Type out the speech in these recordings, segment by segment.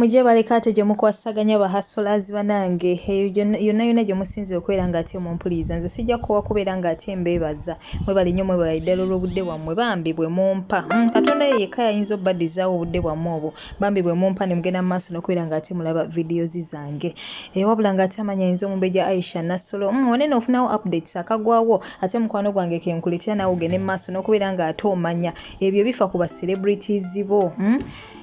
muje balekate gye mukwasaganya bahasolazi banange yonna gye musinze okubeera ng'ate mumpuliriza nze sijja kuwa kubeera ng'ate mbeebaza mwebali nnyo mwebala ddala olw'obudde bwammwe bambi bwe mumpa katonda ye yekka yayinza obbadizaawo obudde bwammwe obwo bambi bwe mumpa ne mugenda mu maaso n'okubeera ng'ate mulaba videozi zange wabula ng'ate amanya ayinza omumbejja Aisha Nassolo wanene ofunawo updates akagwawo ate mukwano gwange kenkuletera naawe ogende mu maaso n'okubeera ng'ate omanya ebyo bifa ku ba celebrities bo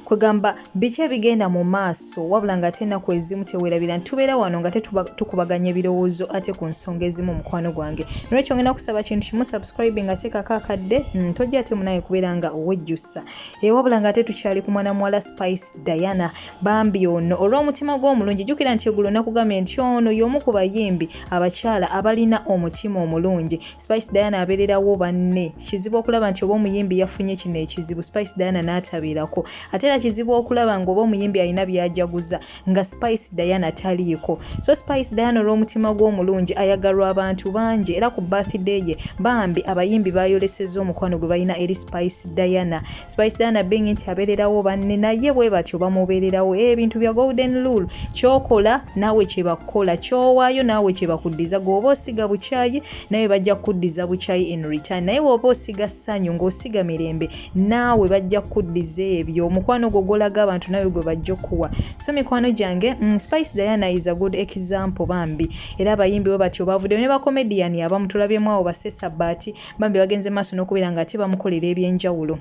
kwegamba biki ebigenda mu maaso wabula ng'ate ennaku ezimu teweerabira nti tubeera wano nga tukubaganya ebirowoozo ate ku nsonga ezimu mukwano gwange nolwekyo ngenda kusaba kintu kimu subscribe nga teekako akadde tojja ate munaye kubeera nga owejjusa wabula ng'ate tukyali ku mwana muwala Spice Diana bambi ono olw'omutima gw'omulungi jjukira nti eggulo nakugambye nti ono y'omu ku bayimbi abakyala abalina omutima omulungi Spice Diana abeererawo banne kizibu okulaba nti oba omuyimbi yafunye kino ekizibu Spice Diana n'atabeerako ate era kizibu okulaba nga oba omuyimbi alina byajaguza nga Spice Diana taliiko so Spice Diana olw'omutima gw'omulungi ayagalwa abantu bangi era ku birthday ye bambi abayimbi bayolesezza omukwano gwe balina eri Spice Diana being nti abeererawo banne naye bwe batyo bamubeererawo ebintu bya golden rule kyokola naawe kye bakola kyowaayo naawe kye bakuddiza gwoba osiga bukyayi naye bajja kuddiza bukyayi in return naye bw'oba osiga ssanyu ng'osiga mirembe naawe bajja kuddiza ebyo omukwano gwo gwolaga abantu nawe gwe bajja okuwa so mikwano gyange Spice Diana is a good example bambi era abayimbi bwe batyo bavuddeyo ne bakomediyani abamu tulabyemu awo basesabbaati bambi bagenze maaso n'okubeera nga ate bamukolera ebyenjawulo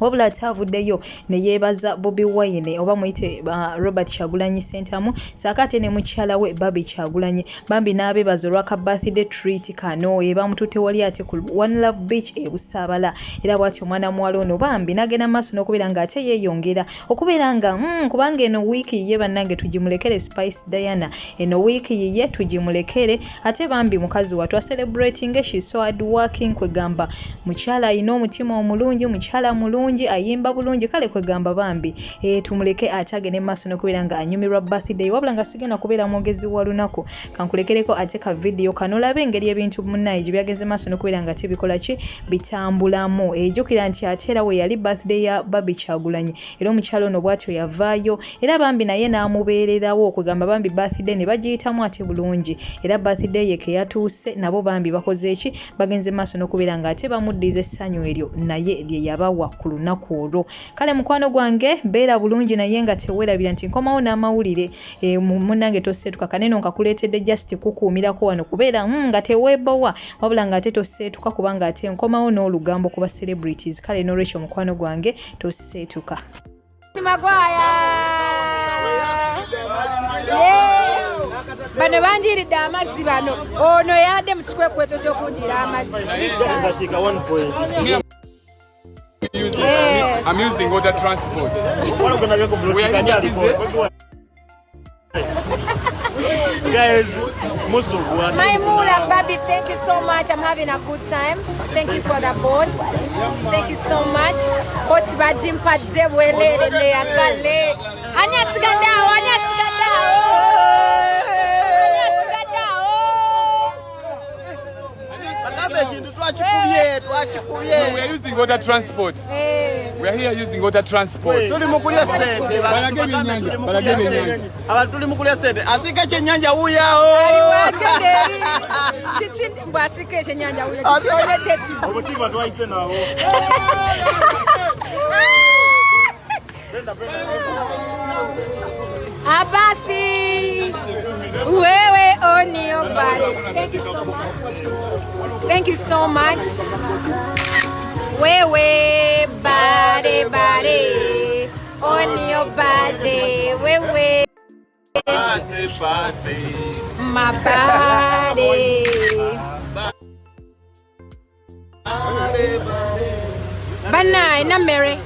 wabula ate avuddeyo ne yeebaza Bobi Wine oba muyite Robert Kyagulanyi Ssentamu saako ate ne mukyala we Barbie Kyagulanyi bambi n'abeebaza olw'aka birthday treat kano bamututte wali ate ku One Love Beach e Busaabala era bw'atyo omwana muwala ono bambi n'agenda maaso n'okubeera ng'ate yeeyongera okubeera nga kubanga eno wiiki ye bannange tugimulekere Spice Diana eno wiiki ye tugimulekere ate bambi mukazi wattu celebrating she so hard working kwegamba mukyala alina omutima omulungi mukyala mulungi ayimba bulungi kale kwegamba bambi tumuleke atagene maaso n'okubeera nga anyumirwa birthday wabula nga sigenda kubeera mwogezi wa lunaku kankulekereko ate ka video kano olabe engeri ebintu munnaye gye byagenze maaso n'okubeera nga tebikola ki bitambulamu ejjukira nti ate era we yali birthday ya Barbie Kyagulanyi era omukyalo ono bw'atyo yavaayo era bambi naye n'amubeererawo okwegamba bambi birthday ne bagiyitamu ate bulungi era birthday ye ke yatuuse nabo bambi bakoze eki bagenze maaso n'okubeera nga ate bamuddiza essanyu eryo naye lye yabawa ku lunaku olwo kale mukwano gwange beera bulungi naye nga teweerabira nti nkomawo n'amawulire munnange toseetuka kanene nkakuleetedde just kukuumirako wano kubeera nga teweebowa wabula ng'ate toseetuka kubanga ate nkomawo n'olugambo ku ba celebrities kale n'olwekyo mukwano gwange toseetuka Magwaya bano banjiridde amazzi bano ono yadde mu kikwekweto ky'okunjira amazzi I'm using water transport. Guys, most of what Maimula, Barbie, thank you so much. I'm having a good time. Thank you for the boats. Thank you so much. Boats bajimpa dzebwele le akale. Anya sigadao, anya sigadao. We are using water transport. We are here using water transport. Tuli mukulia sente. Tuli mukulia sente. Asika chenyanja uyao. Chichi mbasike chenyanja uyao. Chichi obutima twaise nawo. Abasi. Wewe oni your body. Thank you so much. Wewe body on your body. Wewe my body. Bana ina mere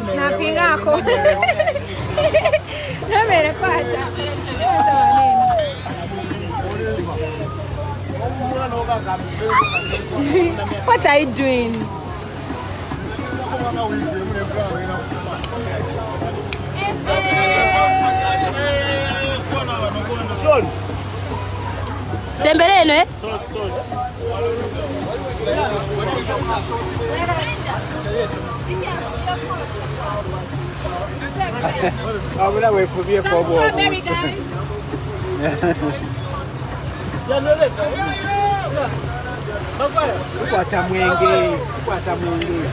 snapping ako. Na mere kwacha. What are you doing? Sembere no eh? Abula wefubye Some ko bwo. strawberry, guys. Kwata mwenge.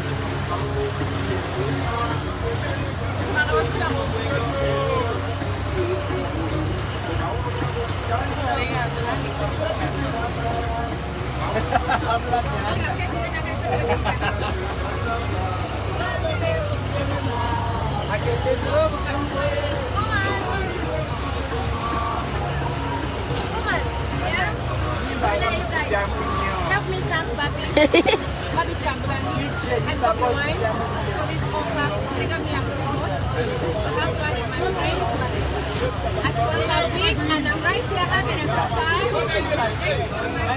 Help me thank Bobby. Bobby Champion. And Bobby Wine for this offer. They got me a promote. So that's why my friends at Sponsor Beach, and I'm right here having a good time. Thank you so much,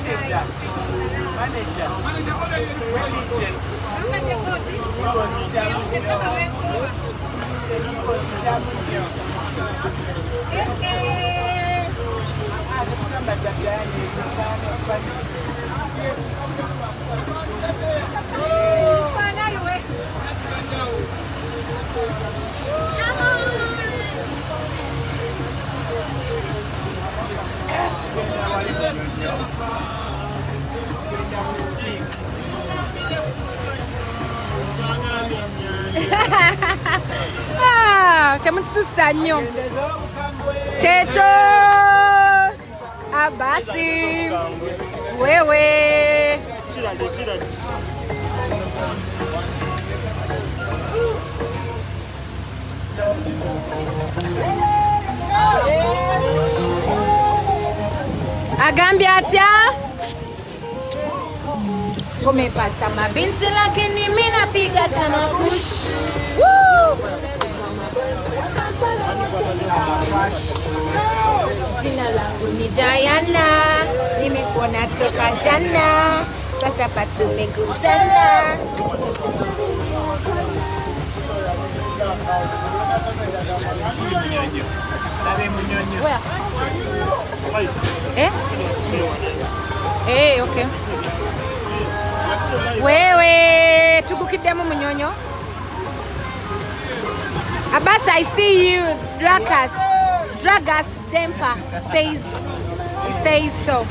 guys. Temususa nnyo kyekyo abasi wewe agambye atya umepata mabinti lakini mimi napiga kama kush. Woo! Jina langu ni Diana, nimekuona toka jana, sasa tumekutana. Okay. Wewe tukukidemu munyonyo. Abbas, I see you. Dragas Dempa says so.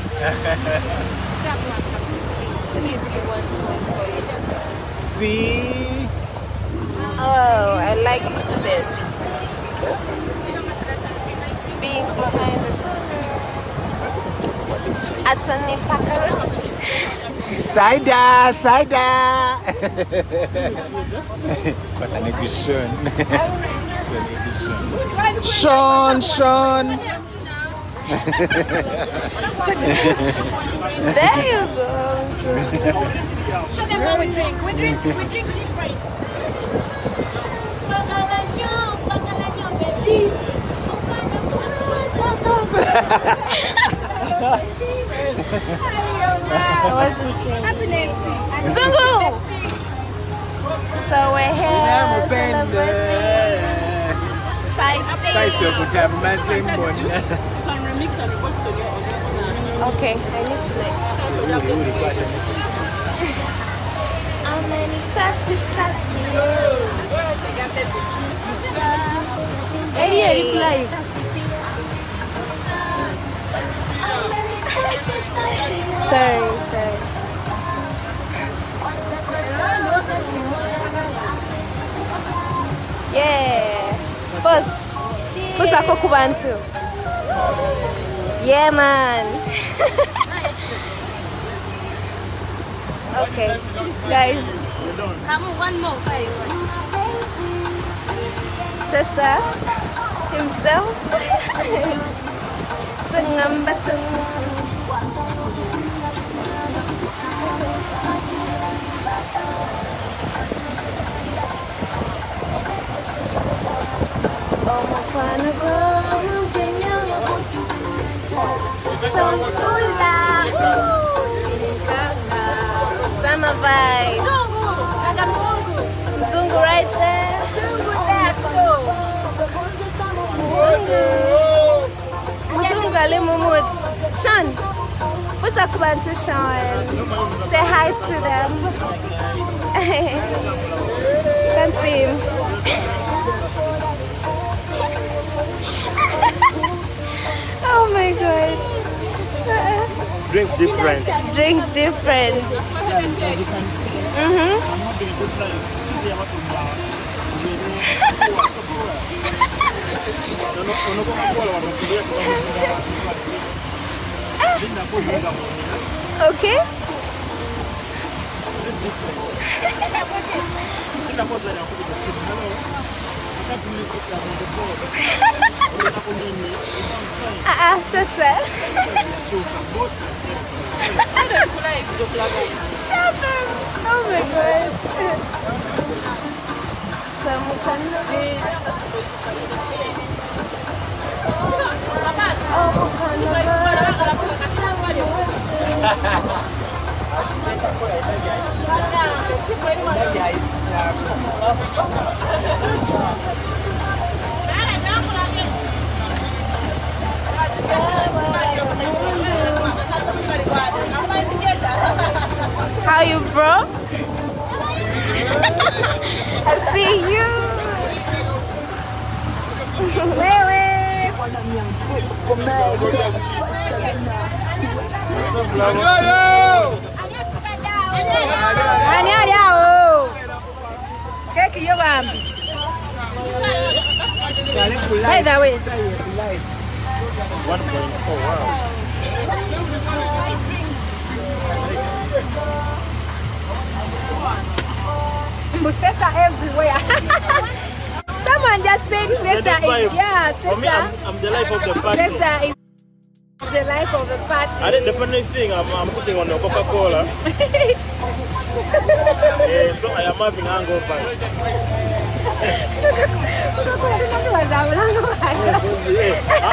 See? Oh, I like this. Being behind Attorney Packers. Cider. What an exhibition. Sean. There you go. Show them how we drink. We drink different. Bagalanyo, baby. I wasn't seeing. Happiness. Zungu! So we're here celebrating Spice. Okay, I need to how many touchy? Hey, it's live. Sorry. Yeah. Boss ako kubantu. Yeah, man. Okay, guys. Come one more. Sister himself. Sangambatu. Summer vibes. Zungu right there. Zungu ali mumud. Sean, what's up to Sean? Say hi to them. Can't see him. Oh my God. Drink different. Drink different. Okay. Sasa. Tell them. Oh my God. How you, bro? I see you. By the way. 1.4. Wow. Sessa everywhere. Someone just said Sessa is, yeah, For me, Sessa. I'm the life of the party. Sessa is the life of the party. I think the funny thing, I'm sitting on the Coca-Cola. So I am having hangovers.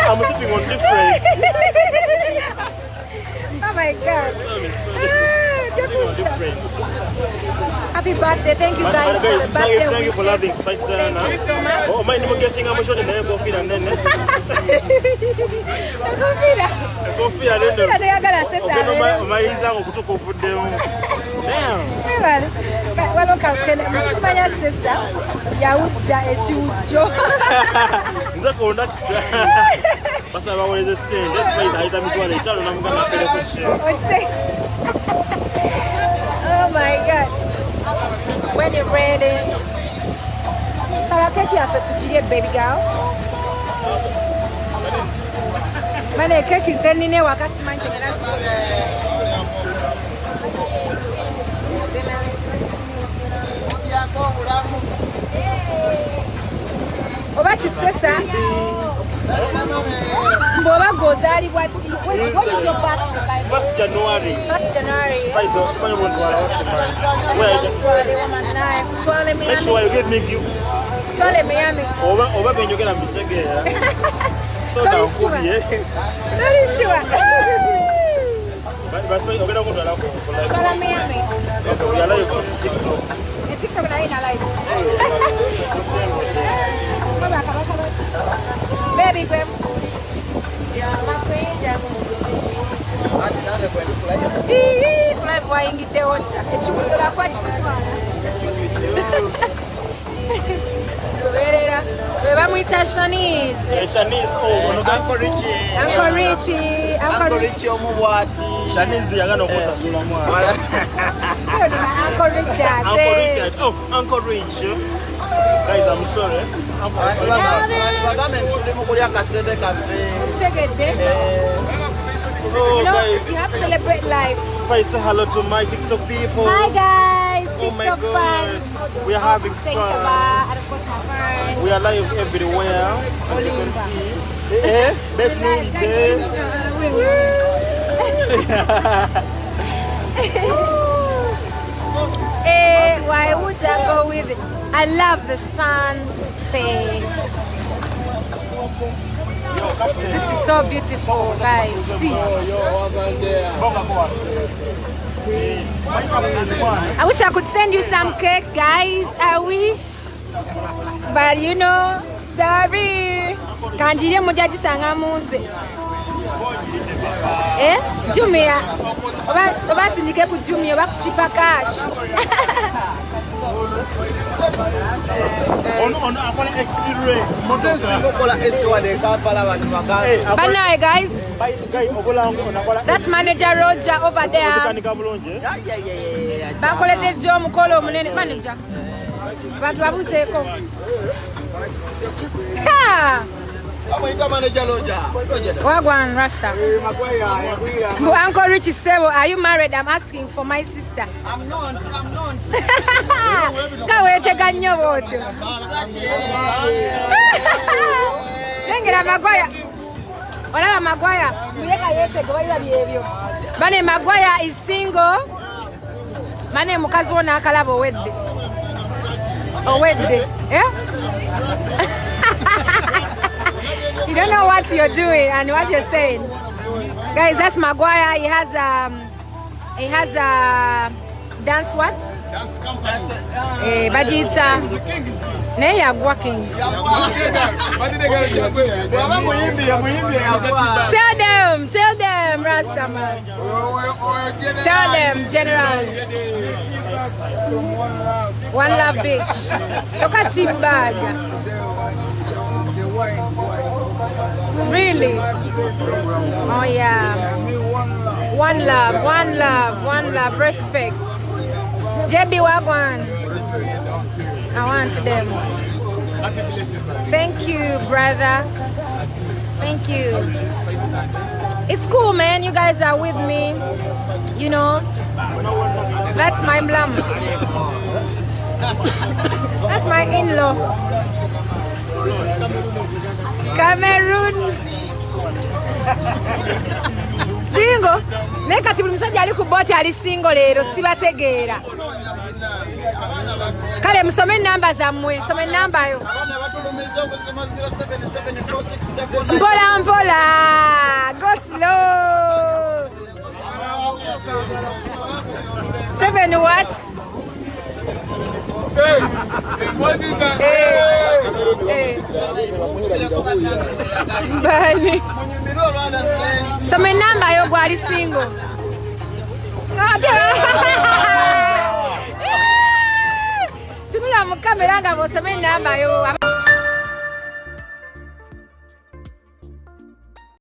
I'm sitting on different. Oh my God. Different. Happy birthday. Thank you guys for the birthday Thank you for wishes. loving Spice Diana. Thank you so much. Oh, my name is getting a motion in the coffee and then. Coffee and then. My ears are to go for them. Damn. Musimanya Sessa yawujja ekiwujjo. Nza konda kita. Basa bawoleze sente. This place ayita mitwalo 5 na muganda pele kushe. Oh my God. When you're ready. Sala keki yaffe tugirye baby girl. Mane keki nze nnina ewaka simanyi kyengenda zikola. Oba kisesa mboba gozaalibwa ddi? What is your birthday? 1st January. 1st January. Spice of Spanish one to Twale Make sure you give me gifts. Twale Miami. Oba benyogera mbitegera. So Toli now sure. yeah. Toli sure. But Spice ogenda kundala ko. Twala Miami. Okay, we are live on TikTok. TikTok na ina live. Baby kwem. Makwinja. Live wayingidde wonna. Ekibulira kwa kikutwala. Luberera. We bamuyita Shanice. Shanice, Uncle Richie. Uncle Richie. Uncle Richie omubwati. Shanice yagana okusasula mwana. Uncle Richard. Uncle Richard. Oh, Uncle Rich. Guys, I'm sorry. Bagambe tuli mukulya kasente kaffe. Oh, You know, guys. you have to celebrate life. Spice, say hello to my TikTok people. Hi guys, Oh my TikTok God. fans. We are having Thanks fun. a lot, and of course my friends. We are live everywhere, as you can see. Babe, Live, guys. Why would I go with it? I love the sunset. This is so beautiful, guys. See. I wish I could send you some cake, guys. I wish. But you know, sorry. Kanjire mujaji sanga muze. Jumia. Oba sindike ku Jumia, oba ku Chipa Cash. Ono akola X-ray. Mukola S1 e Kampala abantu bagamba. But now, guys, that's manager Roger over there. Bakolete jo mukolo munene manager. Bantu babuseko. Ha! Manager Roger. Wagwan Rasta. Uncle Richie Sebo, are you married? I'm asking for my sister. I'm not. Kawete kanyo bocho. Ngera Magwaya. Wala Magwaya. Muyeka yete go bayira byebyo. Bane Magwaya is single. Mane mukazi wona akalabo wedde. Wedde. Yeah? You don't know what you're doing and what you're saying. Guys, that's Magwaya. He has a dance what? But it's Neya Kings. Tell them, Rastaman. Tell them, General. One Love Beach. Choka Timbag. Really? Oh yeah. One love, respect. JB Wagwan. I want them. Thank you, brother. Thank you. It's cool, man. You guys are with me. You know. That's my mlam. That's my in-law. Cameroon. Single? Nekati buli musajja ali ku boti ali single leero sibategeera. Kale musome namba zammwe, some namba yo. Mpola mpola. Go slow. 7 what? Bali. Some number yo gwali single. Tunula mu kamera nga bo some number yo.